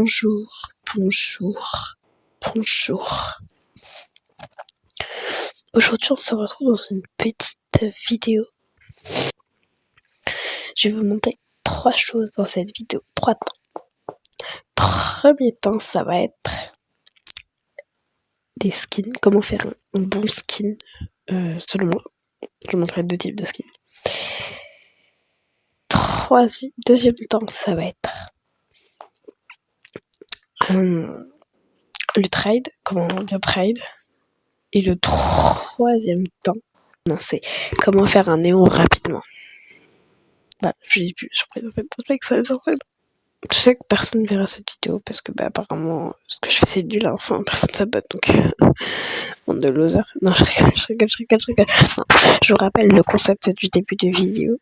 Bonjour, bonjour, bonjour. Aujourd'hui, on se retrouve dans une petite vidéo. Je vais vous montrer 3 choses dans cette vidéo, 3 temps. Premier temps, ça va être des skins, comment faire un bon skin, selon moi. Je vous montrerai 2 types de skins. Deuxième temps, ça va être le trade, comment bien trade. Et le troisième temps, c'est comment faire un néon rapidement. Bah, je l'ai plus surprise en fait. Je sais que personne verra cette vidéo parce que apparemment ce que je fais c'est nul, enfin personne s'abonne donc monde de loser. Non, je rigole. Non, je vous rappelle le concept du début de vidéo.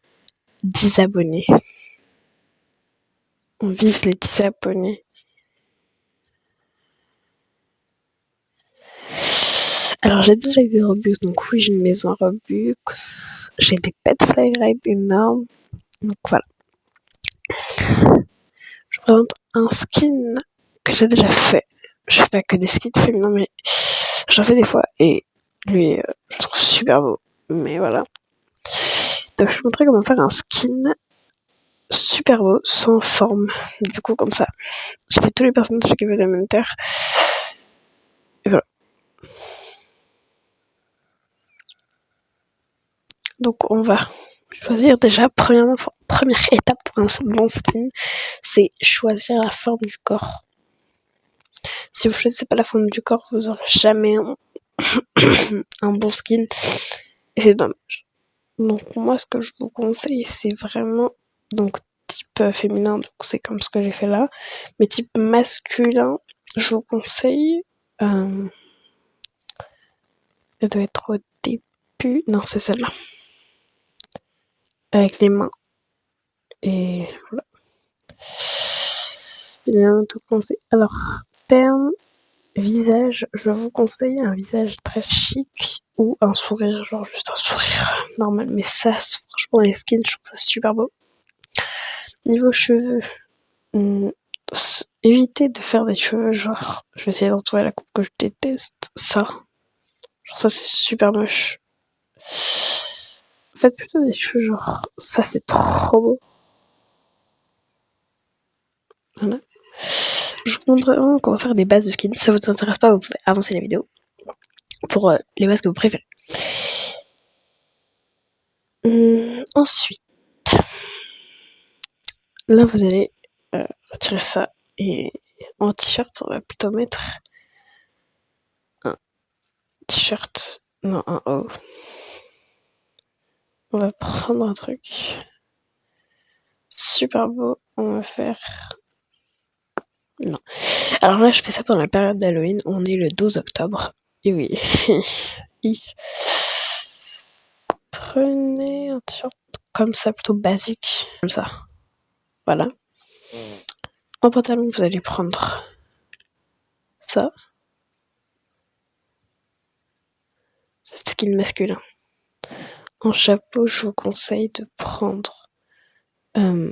10 abonnés. On vise les 10 abonnés. Alors j'ai déjà eu des Robux, donc oui j'ai une maison à Robux. J'ai des pet fly ride énormes. Donc voilà. Je présente un skin que j'ai déjà fait. Je fais pas que des skins féminins, mais j'en fais des fois et lui, je le trouve super beau. Mais voilà. Donc je vais vous montrer comment faire un skin super beau, sans forme. Du coup, comme ça. J'ai fait tous les personnages qui veulent élémentaire. Et voilà. Donc on va choisir déjà, première étape pour un bon skin, c'est choisir la forme du corps. Si vous choisissez pas la forme du corps, vous aurez jamais un bon skin. Et c'est dommage. Donc moi, ce que je vous conseille, c'est vraiment donc type féminin, donc c'est comme ce que j'ai fait là. Mais type masculin, je vous conseille. Elle doit être au début. Non, c'est celle-là. Avec les mains. Et voilà. Bien, tout conseil. Alors, terme visage, je vous conseille un visage très chic ou un sourire, genre juste un sourire normal. Mais ça, franchement, les skins, je trouve ça super beau. Niveau cheveux, évitez de faire des cheveux genre, je vais essayer d'en trouver la coupe que je déteste, ça. Genre ça, c'est super moche. Faites plutôt des cheveux genre, ça c'est trop beau. Voilà. Je vous montre vraiment qu'on va faire des bases de skins. Si ça vous intéresse pas, vous pouvez avancer la vidéo pour les bases que vous préférez. Ensuite, là vous allez retirer ça et en t-shirt, on va plutôt mettre un t-shirt, non un haut. On va prendre un truc super beau. On va faire... Non. Alors là, je fais ça pendant la période d'Halloween. On est le 12 octobre. Et oui. Prenez un t-shirt comme ça, plutôt basique. Comme ça. Voilà. En pantalon, vous allez prendre ça. C'est skin masculin. En chapeau, je vous conseille de prendre un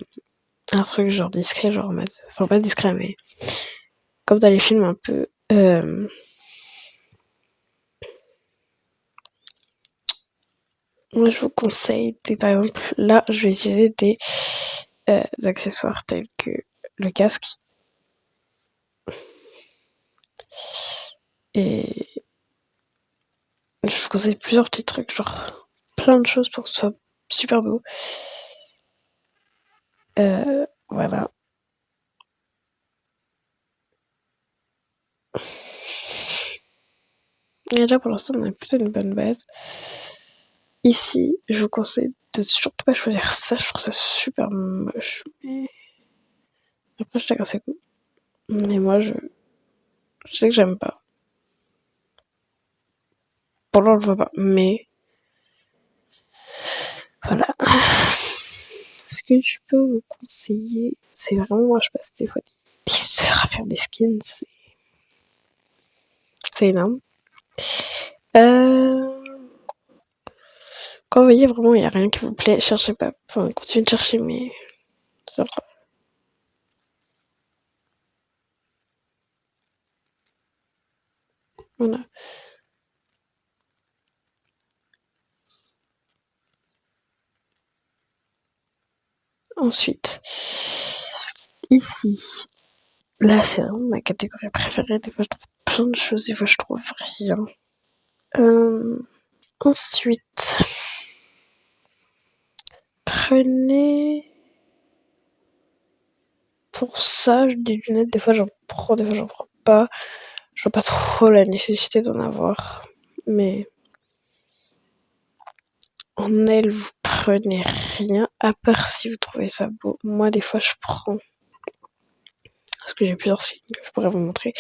truc genre discret, genre en mode... Enfin, pas discret, mais... Comme dans les films un peu... Moi, je vous conseille, par exemple, là, je vais utiliser des accessoires tels que le casque. Et je vous conseille plusieurs petits trucs, genre plein de choses pour que ce soit super beau. Voilà. Et déjà, pour l'instant, on a plutôt une bonne base. Ici, je vous conseille de surtout pas choisir ça, je trouve ça super moche. Mais après, chacun ses goûts. Mais moi, je sais que j'aime pas. Pour l'heure, je vois pas. Mais voilà. Ce que je peux vous conseiller, c'est vraiment, moi, je passe des fois des heures à faire des skins. C'est énorme. Quand vous voyez vraiment il n'y a rien qui vous plaît, cherchez pas. Enfin, continuez de chercher, mais genre Voilà. Ensuite, ici, là, c'est vraiment ma catégorie préférée. Des fois, je trouve plein de choses, des fois, je trouve rien. Ensuite, prenez... Pour ça, des lunettes, des fois, j'en prends, des fois, j'en prends pas. Je vois pas trop la nécessité d'en avoir. Mais en elle, vous prenez rien, à part si vous trouvez ça beau. Moi, des fois, je prends. Parce que j'ai plusieurs signes que je pourrais vous montrer.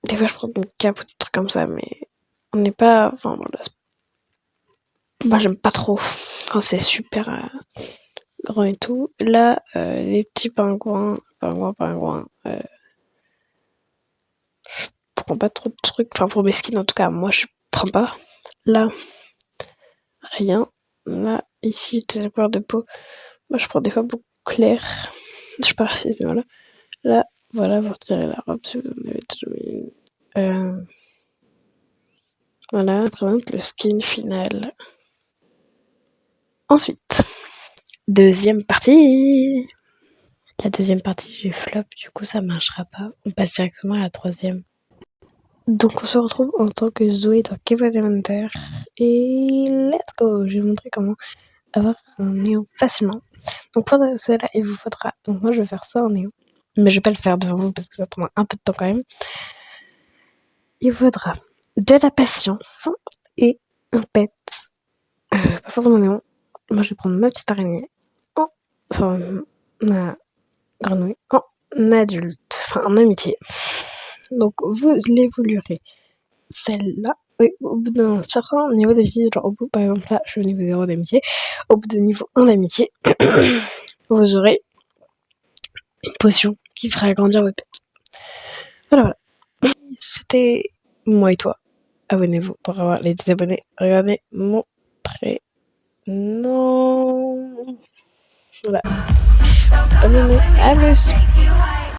Des fois, je prends une cape ou des trucs comme ça, mais on n'est pas... Enfin, voilà. Moi, j'aime pas trop quand c'est super grand et tout. Là, les petits pingouins, je prends pas trop de trucs. Enfin, pour mes skins, en tout cas, moi, je prends pas. Là, rien. Là, ici, c'est la couleur de peau. Moi, je prends des fois beaucoup clair. Je sais pas si, mais voilà. Là, voilà, vous retirez la robe si vous en avez déjà mis une. Voilà, je présente le skin final. Ensuite, deuxième partie. La deuxième partie, j'ai flop, du coup, ça marchera pas. On passe directement à la troisième. Donc, on se retrouve en tant que Zoé dans Kevin Elementaire. Et let's go! Je vais vous montrer comment avoir un néon facilement. Donc, pour cela, il vous faudra... Donc, moi, je vais faire ça en néon. Mais je vais pas le faire devant vous parce que ça prendra un peu de temps quand même. Il vous faudra de la patience et un pet. Pas forcément néon. Moi, je vais prendre ma petite araignée. Enfin, ma grenouille. En adulte. Enfin, en amitié. Donc, vous l'évoluerez. Celle-là, oui, au bout d'un certain niveau d'amitié, genre au bout, par exemple, là, je suis au niveau 0 d'amitié. Au bout de niveau 1 d'amitié, vous aurez une potion qui fera agrandir votre pet. Voilà. C'était moi et toi. Abonnez-vous pour avoir les désabonnés. Regardez mon prénom. Voilà. Abonnez-vous. À plus.